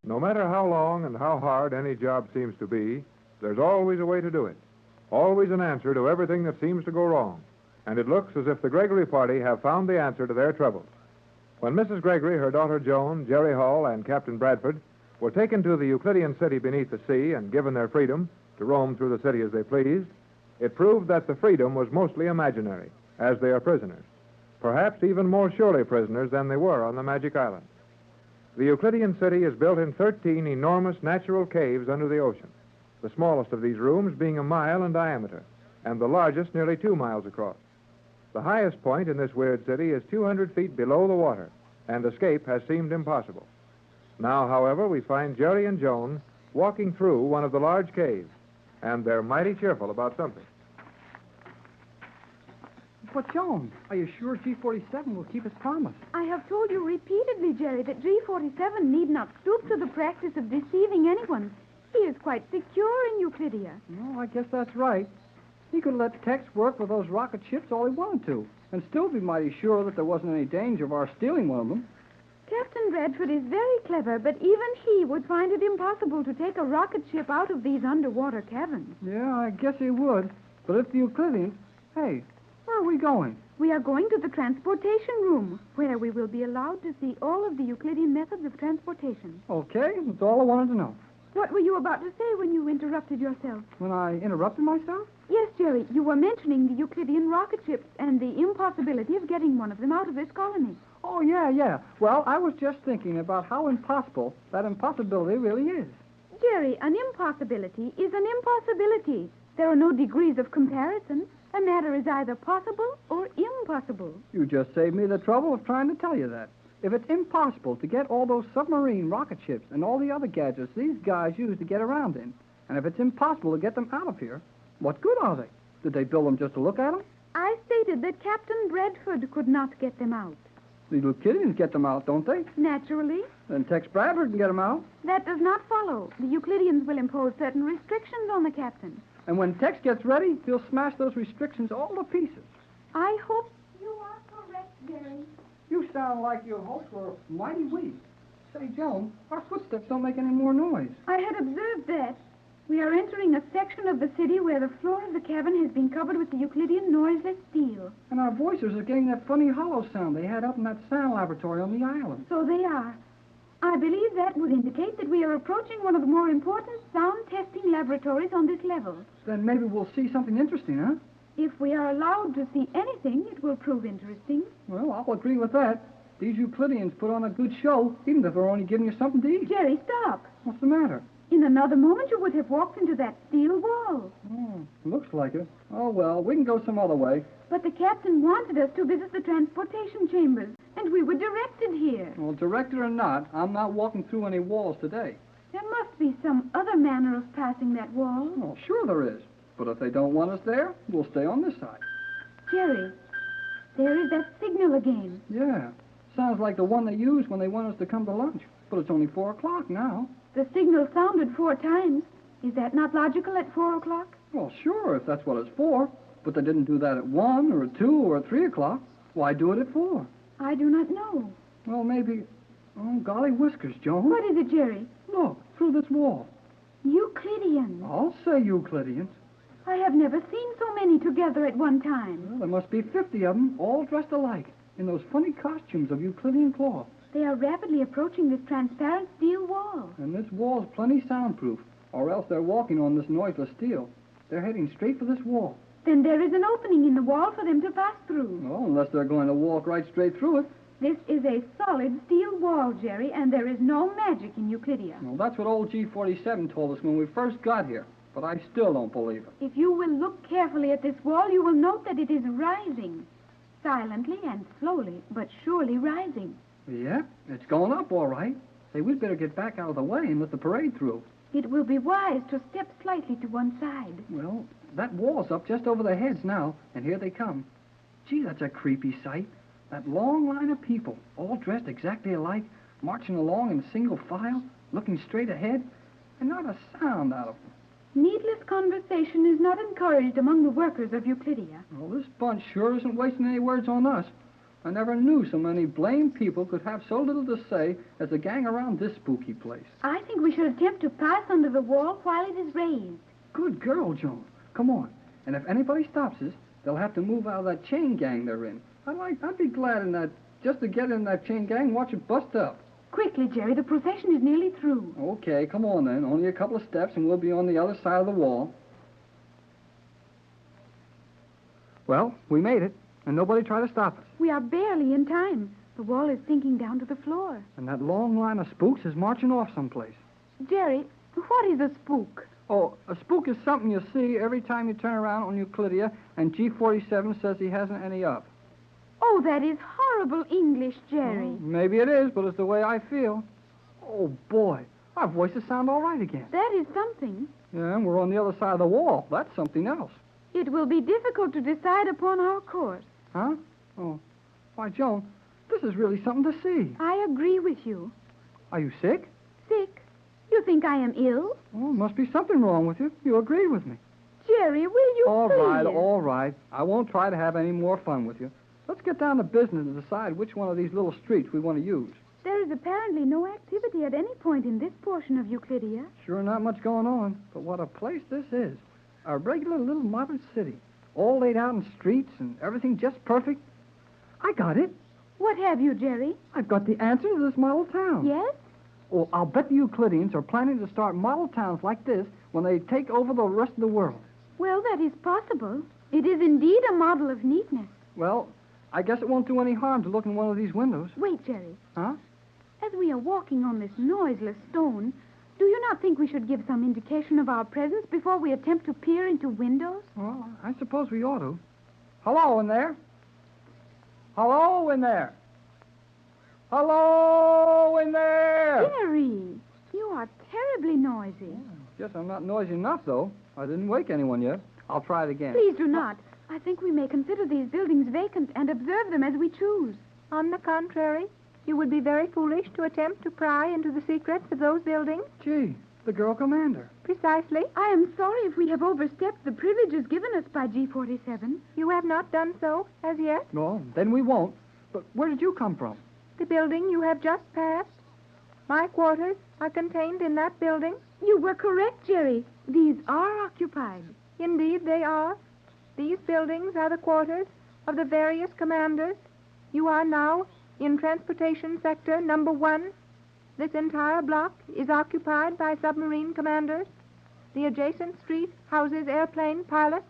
No matter how long and how hard any job seems to be, there's always a way to do it. Always an answer to everything that seems to go wrong. And it looks as if the Gregory party have found the answer to their troubles. When Mrs. Gregory, her daughter Joan, Jerry Hall, and Captain Bradford were taken to the Euclidean city beneath the sea and given their freedom to roam through the city as they pleased, it proved that the freedom was mostly imaginary, as they are prisoners. Perhaps even more surely prisoners than they were on the Magic Island. The Euclidean city is built in 13 enormous natural caves under the ocean, the smallest of these rooms being 1 mile in diameter, and the largest nearly 2 miles across. The highest point in this weird city is 200 feet below the water, and escape has seemed impossible. Now, however, we find Jerry and Joan walking through one of the large caves, and they're mighty cheerful about something. But, Joan, are you sure G47 will keep his promise? I have told you repeatedly, Jerry, that G47 need not stoop to the practice of deceiving anyone. He is quite secure in Euclidia. Well, I guess that's right. He could let Tex work with those rocket ships all he wanted to, and still be mighty sure that there wasn't any danger of our stealing one of them. Captain Bradford is very clever, but even he would find it impossible to take a rocket ship out of these underwater caverns. Yeah, I guess he would. But if the Euclideans... Hey, where are we going? We are going to the transportation room, where we will be allowed to see all of the Euclidean methods of transportation. Okay, that's all I wanted to know. What were you about to say when you interrupted yourself? When I interrupted myself? Yes, Jerry, you were mentioning the Euclidean rocket ships and the impossibility of getting one of them out of this colony. Oh, yeah. Well, I was just thinking about how impossible that impossibility really is. Jerry, an impossibility is an impossibility. There are no degrees of comparison. A matter is either possible or impossible. You just saved me the trouble of trying to tell you that. If it's impossible to get all those submarine rocket ships and all the other gadgets these guys use to get around in, and if it's impossible to get them out of here, what good are they? Did they build them just to look at them? I stated that Captain Bradford could not get them out. The Euclideans get them out, don't they? Naturally. Then Tex Bradford can get them out. That does not follow. The Euclideans will impose certain restrictions on the captain. And when Tex gets ready, he'll smash those restrictions all to pieces. I hope you are correct, Jerry. You sound like your hopes were mighty weak. Say, Joan, our footsteps don't make any more noise. I had observed that. We are entering a section of the city where the floor of the cavern has been covered with the Euclidean noiseless steel. And our voices are getting that funny hollow sound they had up in that sound laboratory on the island. So they are. I believe that would indicate that we are approaching one of the more important sound testing laboratories on this level. Then maybe we'll see something interesting, huh? If we are allowed to see anything, it will prove interesting. Well, I'll agree with that. These Euclideans put on a good show, even if they're only giving you something to eat. Jerry, stop. What's the matter? In another moment, you would have walked into that steel wall. Oh, looks like it. Oh, well, we can go some other way. But the captain wanted us to visit the transportation chambers, and we were directed here. Well, directed or not, I'm not walking through any walls today. There must be some other manner of passing that wall. Oh, sure there is. But if they don't want us there, we'll stay on this side. Jerry, there is that signal again. Yeah. Sounds like the one they use when they want us to come to lunch. But it's only 4 o'clock now. The signal sounded 4 times. Is that not logical at 4 o'clock? Well, sure, if that's what it's for. But they didn't do that at 1 or at 2 or at 3 o'clock. Why do it at 4? I do not know. Well, maybe... Oh, golly whiskers, Joan. What is it, Jerry? Look, through this wall. Euclideans. I'll say Euclideans. I have never seen so many together at one time. Well, there must be 50 of them, all dressed alike, in those funny costumes of Euclidean cloth. They are rapidly approaching this transparent steel wall. And this wall's plenty soundproof, or else they're walking on this noiseless steel. They're heading straight for this wall. Then there is an opening in the wall for them to pass through. Well, unless they're going to walk right straight through it. This is a solid steel wall, Jerry, and there is no magic in Euclidia. Well, that's what old G47 told us when we first got here. But I still don't believe it. If you will look carefully at this wall, you will note that it is rising. Silently and slowly, but surely rising. Yeah, it's going up all right. Say, we'd better get back out of the way and let the parade through. It will be wise to step slightly to one side. Well, that wall's up just over their heads now, and here they come. Gee, that's a creepy sight. That long line of people, all dressed exactly alike, marching along in single file, looking straight ahead, and not a sound out of them. Needless conversation is not encouraged among the workers of Euclidia. Well, this bunch sure isn't wasting any words on us. I never knew so many blamed people could have so little to say as the gang around this spooky place. I think we should attempt to pass under the wall while it is raised. Good girl, Joan. Come on. And if anybody stops us, they'll have to move out of that chain gang they're in. I'd be glad in that, just to get in that chain gang and watch it bust up. Quickly, Jerry, the procession is nearly through. Okay, come on then. Only a couple of steps and we'll be on the other side of the wall. Well, we made it, and nobody tried to stop us. We are barely in time. The wall is sinking down to the floor. And that long line of spooks is marching off someplace. Jerry, what is a spook? Oh, a spook is something you see every time you turn around on Euclidia, and G47 says he hasn't any up. Oh, that is horrible English, Jerry. Well, maybe it is, but it's the way I feel. Oh, boy, our voices sound all right again. That is something. Yeah, and we're on the other side of the wall. That's something else. It will be difficult to decide upon our course. Huh? Oh. Why, Joan, this is really something to see. I agree with you. Are you sick? Sick? You think I am ill? Oh, must be something wrong with you. You agreed with me. Jerry, will you All please? right, all right. I won't try to have any more fun with you. Let's get down to business and decide which one of these little streets we want to use. There is apparently no activity at any point in this portion of Euclidia. Sure not much going on, but what a place this is. A regular little modern city, all laid out in streets and everything just perfect. I got it. What have you, Jerry? I've got the answer to this model town. Yes? Oh, I'll bet the Euclideans are planning to start model towns like this when they take over the rest of the world. Well, that is possible. It is indeed a model of neatness. Well, I guess it won't do any harm to look in one of these windows. Wait, Jerry. Huh? As we are walking on this noiseless stone, do you not think we should give some indication of our presence before we attempt to peer into windows? Well, I suppose we ought to. Hello in there. Hello in there. Hello in there. Jerry, you are terribly noisy. Guess I'm not noisy enough, though. I didn't wake anyone yet. I'll try it again. Please do not. I think we may consider these buildings vacant and observe them as we choose. On the contrary, you would be very foolish to attempt to pry into the secrets of those buildings. Gee, the girl commander. Precisely. I am sorry if we have overstepped the privileges given us by G47. You have not done so as yet. No, then we won't. But where did you come from? The building you have just passed. My quarters are contained in that building. You were correct, Jerry. These are occupied. Indeed, they are. These buildings are the quarters of the various commanders. You are now in Transportation Sector Number 1. This entire block is occupied by submarine commanders. The adjacent street houses airplane pilots.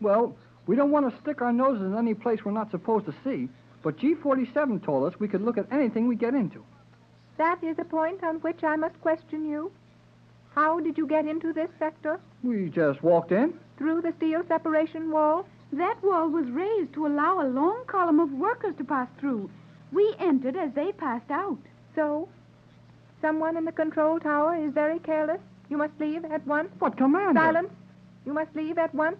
Well, we don't want to stick our noses in any place we're not supposed to see, but G47 told us we could look at anything we get into. That is a point on which I must question you. How did you get into this sector? We just walked in. Through the steel separation wall? That wall was raised to allow a long column of workers to pass through. We entered as they passed out. So? Someone in the control tower is very careless. You must leave at once. What commander? Silence. You must leave at once.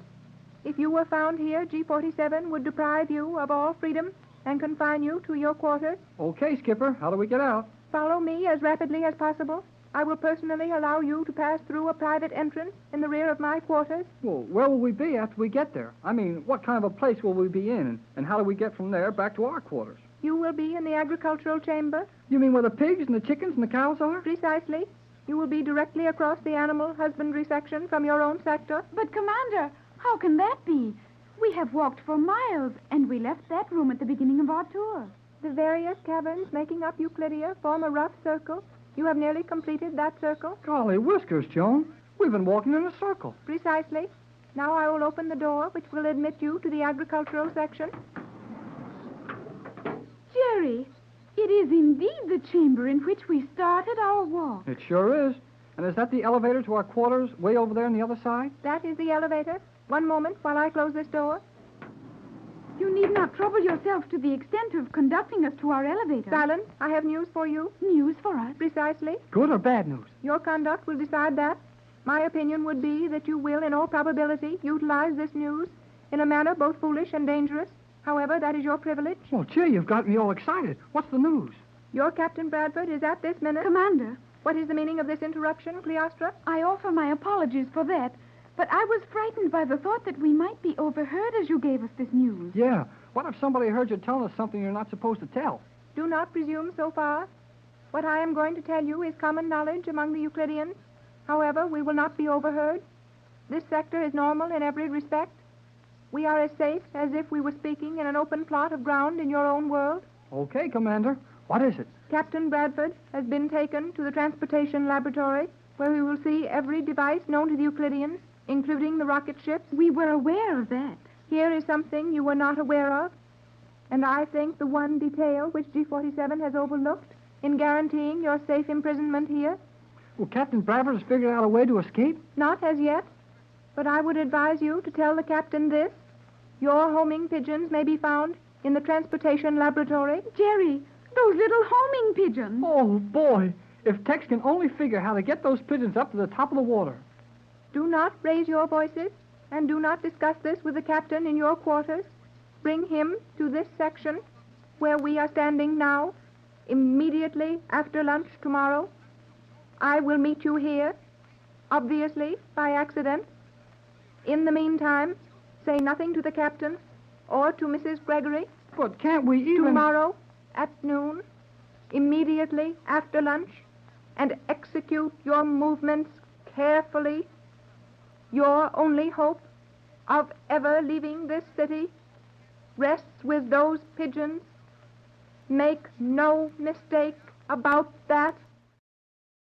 If you were found here, G47 would deprive you of all freedom and confine you to your quarters. Okay, Skipper. How do we get out? Follow me as rapidly as possible. I will personally allow you to pass through a private entrance in the rear of my quarters. Well, where will we be after we get there? I mean, what kind of a place will we be in? And how do we get from there back to our quarters? You will be in the agricultural chamber. You mean where the pigs and the chickens and the cows are? Precisely. You will be directly across the animal husbandry section from your own sector. But, Commander, how can that be? We have walked for miles, and we left that room at the beginning of our tour. The various caverns making up Euclidia form a rough circle. You have nearly completed that circle. Golly whiskers, Joan. We've been walking in a circle. Precisely. Now I will open the door, which will admit you to the agricultural section. Jerry, it is indeed the chamber in which we started our walk. It sure is. And is that the elevator to our quarters way over there on the other side? That is the elevator. One moment while I close this door. You need not trouble yourself to the extent of conducting us to our elevator. Silence. I have news for you. News for us. Precisely. Good or bad news? Your conduct will decide that. My opinion would be that you will, in all probability, utilize this news in a manner both foolish and dangerous. However, that is your privilege. Well, gee, you've got me all excited. What's the news? Your Captain Bradford is at this minute. Commander, What is the meaning of this interruption, Cleostra? I offer my apologies for that, but I was frightened by the thought that we might be overheard as you gave us this news. Yeah. What if somebody heard you telling us something you're not supposed to tell? Do not presume so far. What I am going to tell you is common knowledge among the Euclideans. However, we will not be overheard. This sector is normal in every respect. We are as safe as if we were speaking in an open plot of ground in your own world. Okay, Commander. What is it? Captain Bradford has been taken to the transportation laboratory, where we will see every device known to the Euclideans, including the rocket ships. We were aware of that. Here is something you were not aware of, and I think the one detail which G-47 has overlooked in guaranteeing your safe imprisonment here. Well, Captain Bradford has figured out a way to escape? Not as yet, but I would advise you to tell the captain this. Your homing pigeons may be found in the transportation laboratory. Jerry, those little homing pigeons. Oh, boy. If Tex can only figure how to get those pigeons up to the top of the water. Do not raise your voices, and do not discuss this with the captain in your quarters. Bring him to this section, where we are standing now, immediately after lunch tomorrow. I will meet you here, obviously by accident. In the meantime, say nothing to the captain or to Mrs. Gregory. But can't we even... Tomorrow at noon, immediately after lunch, and execute your movements carefully. Your only hope of ever leaving this city rests with those pigeons. Make no mistake about that.